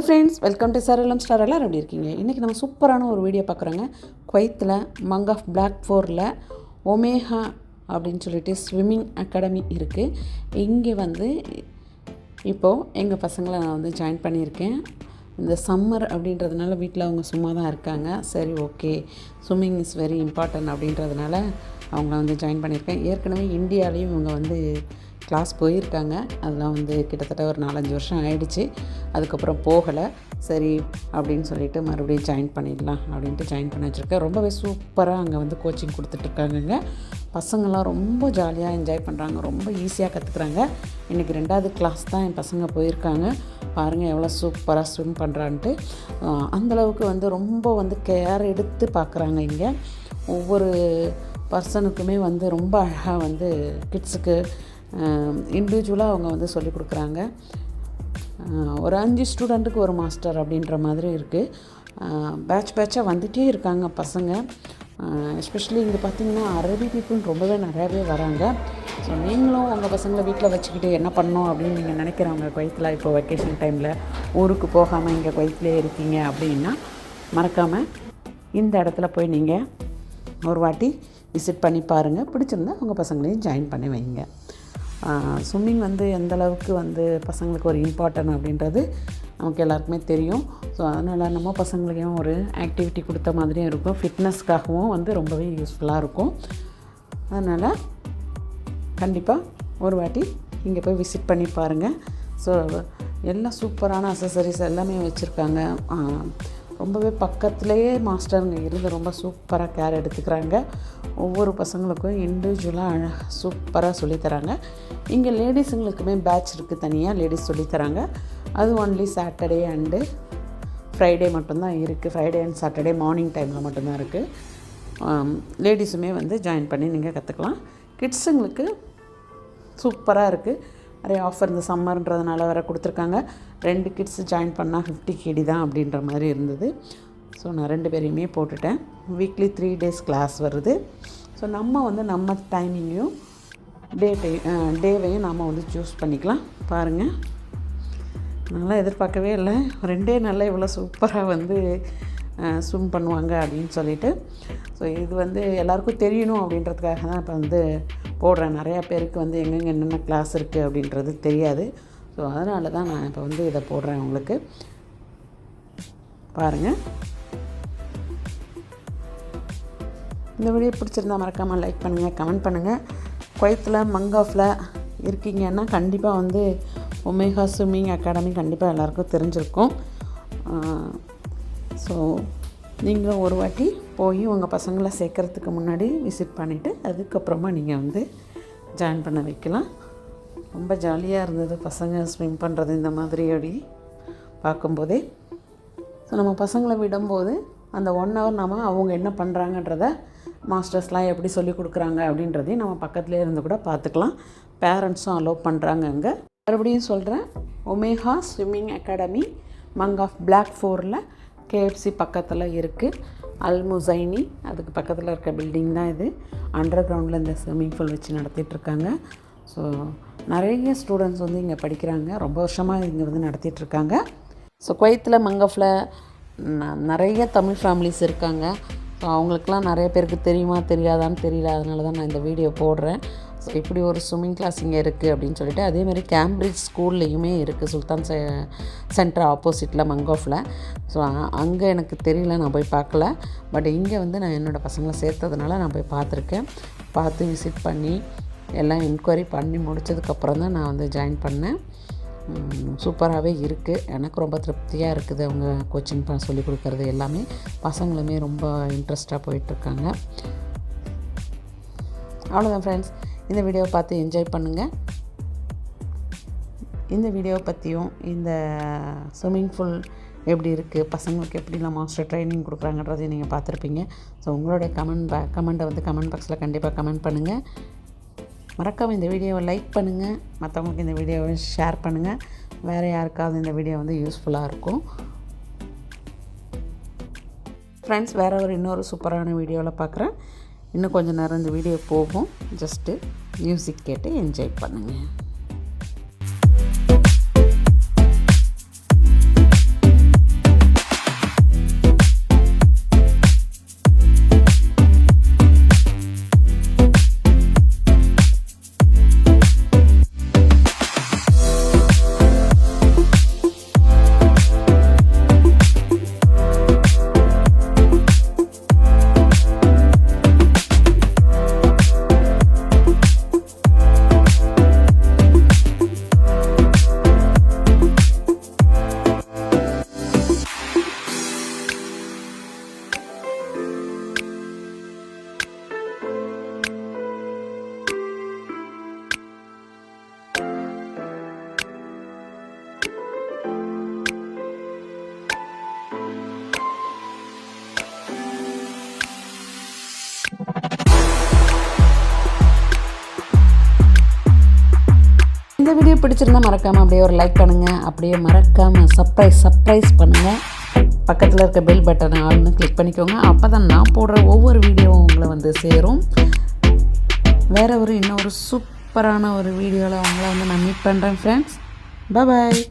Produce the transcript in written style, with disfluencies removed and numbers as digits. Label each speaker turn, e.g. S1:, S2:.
S1: Friends, welcome to Saralam star. எல்லோரும் எப்படி இருக்கீங்க? இன்றைக்கி நம்ம சூப்பரான ஒரு வீடியோ பார்க்குறோங்க. குவைத்தில் மங் ஆஃப் பிளாக் ஃபோரில் ஒமேஹா அப்படின்னு சொல்லிட்டு ஸ்விம்மிங் அகாடமி இருக்குது. இங்கே வந்து இப்போது எங்கள் பசங்களை நான் வந்து ஜாயின் பண்ணியிருக்கேன். இந்த சம்மர் அப்படின்றதுனால வீட்டில் அவங்க சும்மா தான் இருக்காங்க. சரி, okay, swimming is very important அப்படின்றதுனால அவங்கள வந்து ஜாயின் பண்ணியிருக்கேன். ஏற்கனவே இந்தியாவிலையும் இவங்க வந்து கிளாஸ் போயிருக்காங்க. அதெல்லாம் வந்து கிட்டத்தட்ட ஒரு 4-5 வருஷம் ஆகிடுச்சு. அதுக்கப்புறம் போகலை. சரி அப்படின்னு சொல்லிவிட்டு மறுபடியும் ஜாயின் பண்ணிடலாம் அப்படின்ட்டு ஜாயின் பண்ணி வச்சுருக்கேன். ரொம்பவே சூப்பராக அங்கே வந்து கோச்சிங் கொடுத்துட்ருக்காங்கங்க. பசங்கள்லாம் ரொம்ப ஜாலியாக என்ஜாய் பண்ணுறாங்க, ரொம்ப ஈஸியாக கற்றுக்குறாங்க. இன்றைக்கி 2வது கிளாஸ் தான் என் பசங்க போயிருக்காங்க. பாருங்கள் எவ்வளோ சூப்பராக ஸ்விம் பண்ணுறான்ட்டு. அந்தளவுக்கு வந்து ரொம்ப வந்து கேர் எடுத்து பார்க்குறாங்க. இங்கே ஒவ்வொரு பர்சனுக்குமே வந்து ரொம்ப அழகாக வந்து கிட்ஸுக்கு இண்டிவிஜுவலாக அவங்க வந்து சொல்லிக் கொடுக்குறாங்க. ஒரு 5 ஸ்டூடெண்ட்டுக்கு ஒரு மாஸ்டர் அப்படின்ற மாதிரி இருக்குது. பேட்சாக வந்துகிட்டே இருக்காங்க பசங்க. எஸ்பெஷலி இங்கே பார்த்திங்கன்னா அரபி பீப்புள் ரொம்பவே நிறையாவே வராங்க. ஸோ நீங்களும் உங்கள் பசங்களை வீட்டில் வச்சுக்கிட்டு என்ன பண்ணணும் அப்படின்னு நீங்கள் நினைக்கிறவங்க, குவைத்தில் இப்போ வெக்கேஷன் டைமில் ஊருக்கு போகாமல் இங்கே குவைத்திலே இருக்கீங்க அப்படின்னா மறக்காமல் இந்த இடத்துல போய் நீங்கள் ஒரு வாட்டி விசிட் பண்ணி பாருங்கள். பிடிச்சிருந்தா உங்கள் பசங்களையும் ஜாயின் பண்ணி வைங்க. ஸ்விம்மிங் வந்து எந்தளவுக்கு வந்து பசங்களுக்கு ஒரு இம்பார்ட்டன்ட் அப்படின்றது நமக்கு எல்லாருக்குமே தெரியும். ஸோ அதனால் நம்ம பசங்களுக்கும் ஒரு ஆக்டிவிட்டி கொடுத்த மாதிரியும் இருக்கும், ஃபிட்னஸ்க்காகவும் வந்து ரொம்பவே யூஸ்ஃபுல்லாக இருக்கும். அதனால் கண்டிப்பாக ஒரு வாட்டி இங்கே போய் விசிட் பண்ணி பாருங்கள். ஸோ எல்லாம் சூப்பரான அக்சசரிஸ் எல்லாமே வச்சுருக்காங்க. ரொம்பவே பக்கத்துலேயே மாஸ்டருங்க இருந்து ரொம்ப சூப்பராக கேர் எடுத்துக்கிறாங்க. ஒவ்வொரு பசங்களுக்கும் இண்டிவிஜுவலாக சூப்பராக சொல்லித்தராங்க. இங்கே லேடிஸுங்களுக்குமே பேட்ச் இருக்குது, தனியாக லேடிஸ் சொல்லித்தராங்க. அது ஒன்லி சாட்டர்டே அண்டு ஃப்ரைடே மட்டும்தான் இருக்குது. ஃப்ரைடே அண்ட் சாட்டர்டே மார்னிங் டைமில் மட்டும்தான் இருக்குது. லேடிஸுமே வந்து ஜாயின் பண்ணி நீங்கள் கற்றுக்கலாம். கிட்ஸுங்களுக்கு சூப்பராக இருக்குது. நிறைய ஆஃபர் இந்த சம்மர்ன்றதுனால வேறு கொடுத்துருக்காங்க. 2 கிட்ஸு ஜாயின் பண்ணால் 50 KD தான் அப்படின்ற மாதிரி இருந்தது. ஸோ நான் 2 பேரையுமே போட்டுட்டேன். வீக்லி 3 days கிளாஸ் வருது. ஸோ நம்ம வந்து நம்ம டைமிங்கையும் டேவையும் நாம் வந்து சூஸ் பண்ணிக்கலாம். பாருங்கள், நல்லா எதிர்பார்க்கவே இல்லை 2 நாளில் இவ்வளோ சூப்பராக வந்து ஸ்விம் பண்ணுவாங்க அப்படின்னு சொல்லிட்டு. ஸோ இது வந்து எல்லாேருக்கும் தெரியணும் அப்படின்றதுக்காக தான் இப்போ வந்து போடுறேன். நிறையா பேருக்கு வந்து எங்கெங்கே என்னென்ன கிளாஸ் இருக்குது அப்படின்றது தெரியாது. ஸோ அதனால தான் நான் இப்போ வந்து இதை போடுறேன் உங்களுக்கு. பாருங்கள், இந்த வீடியோ பிடிச்சிருந்தா மறக்காமல் லைக் பண்ணுங்கள், கமெண்ட் பண்ணுங்கள். குவைத்தில் மங் ஆஃபில் இருக்கீங்கன்னா கண்டிப்பாக வந்து ஒமேஹா ஸ்விம்மிங் அகாடமி கண்டிப்பாக எல்லாேருக்கும் தெரிஞ்சிருக்கும். ஸோ நீங்கள் ஒரு வாட்டி போய் உங்கள் பசங்களை சேர்க்குறதுக்கு முன்னாடி விசிட் பண்ணிவிட்டு அதுக்கப்புறமா நீங்கள் வந்து ஜாயின் பண்ண வைக்கலாம். ரொம்ப ஜாலியாக இருந்தது பசங்க ஸ்விம் பண்ணுறது இந்த மாதிரி அப்படி பார்க்கும்போதே. ஸோ நம்ம பசங்களை விடும்போது அந்த 1 hour நம்ம அவங்க என்ன பண்ணுறாங்கன்றத மாஸ்டர்ஸ்லாம் எப்படி சொல்லிக் கொடுக்குறாங்க அப்படின்றதையும் நம்ம பக்கத்துலேயே இருந்து கூட பார்த்துக்கலாம். பேரண்ட்ஸும் அலோவ் பண்ணுறாங்க அங்கே. மறுபடியும் சொல்கிறேன், ஒமேஹா ஸ்விம்மிங் அகாடமி மங் ஆஃப் பிளாக் ஃபோரில் KFC பக்கத்தில் இருக்குது. அல்முசைனி அதுக்கு பக்கத்தில் இருக்க பில்டிங் தான் இது. அண்டர் கிரவுண்டில் இந்த ஸ்விம்மிங் பூல் வச்சு நடத்திட்டுருக்காங்க. ஸோ நிறைய ஸ்டூடெண்ட்ஸ் வந்து இங்கே படிக்கிறாங்க. ரொம்ப வருஷமாக இங்கே வந்து நடத்திட்டுருக்காங்க. ஸோ குவைத்தில் மங் ஆஃபில் நிறைய தமிழ் ஃபேமிலிஸ் இருக்காங்க. ஸோ அவங்களுக்குலாம் நிறைய பேருக்கு தெரியுமா தெரியாதான்னு தெரியல. அதனால தான் நான் இந்த வீடியோ போடுறேன். ஸோ இப்படி ஒரு ஸ்விம்மிங் கிளாஸ் இங்கே இருக்குது அப்படின்னு சொல்லிட்டு. அதேமாதிரி கேம்பிரிட்ஜ் ஸ்கூல்லையுமே இருக்குது, சுல்தான் சென்டர் ஆப்போசிட்டில் மங் ஆஃபில். ஸோ அங்கே எனக்கு தெரியல, நான் போய் பார்க்கல. பட் இங்கே வந்து நான் என்னோடய பசங்களை சேர்த்ததுனால நான் போய் பார்த்துருக்கேன். பார்த்து விசிட் பண்ணி எல்லாம் என்கொயரி பண்ணி முடித்ததுக்கப்புறம் தான் நான் வந்து ஜாயின் பண்ணேன். சூப்பராகவே இருக்குது. எனக்கு ரொம்ப திருப்தியாக இருக்குது. அவங்க கோச்சிங் சொல்லிக் கொடுக்குறது எல்லாமே. பசங்களுமே ரொம்ப இன்ட்ரெஸ்ட்டாக போயிட்டுருக்காங்க. அவ்வளோதான் ஃப்ரெண்ட்ஸ், இந்த வீடியோவை பார்த்து என்ஜாய் பண்ணுங்கள். இந்த வீடியோவை பற்றியும் இந்த ஸ்விம்மிங் பூல் எப்படி இருக்குது, பசங்களுக்கு எப்படிலாம் மாஸ்டர் ட்ரைனிங் கொடுக்குறாங்கன்றதையும் நீங்கள் பார்த்துருப்பீங்க. ஸோ உங்களுடைய கமெண்ட்டை வந்து கமெண்ட் பாக்ஸில் கண்டிப்பாக கமெண்ட் பண்ணுங்கள். மறக்காமல் இந்த வீடியோவை லைக் பண்ணுங்கள். மற்றவங்களுக்கு இந்த வீடியோவை ஷேர் பண்ணுங்கள். வேறு யாருக்காவது இந்த வீடியோ வந்து யூஸ்ஃபுல்லாக இருக்கும். ஃப்ரெண்ட்ஸ், இன்னொரு சூப்பரான வீடியோவில் பார்க்குறேன். இன்னும் கொஞ்சம் நேரம் இந்த வீடியோ போகும். ஜஸ்ட்டு மியூசிக் கேட்டு என்ஜாய் பண்ணுங்கள். வீடியோ பிடிச்சிருந்தா மறக்காமல் அப்படியே ஒரு லைக் பண்ணுங்கள். அப்படியே மறக்காமல் சர்ப்ரைஸ் பண்ணுங்கள். பக்கத்தில் இருக்க பெல் பட்டனை ஆல்னு கிளிக் பண்ணிக்கோங்க. அப்போ தான் நான் போடுற ஒவ்வொரு வீடியோவும் உங்களை வந்து சேரும். வேறு இன்னொரு சூப்பரான ஒரு வீடியோவில் உங்களை வந்து நான் மீட் பண்ணுறேன் ஃப்ரெண்ட்ஸ். பாய்.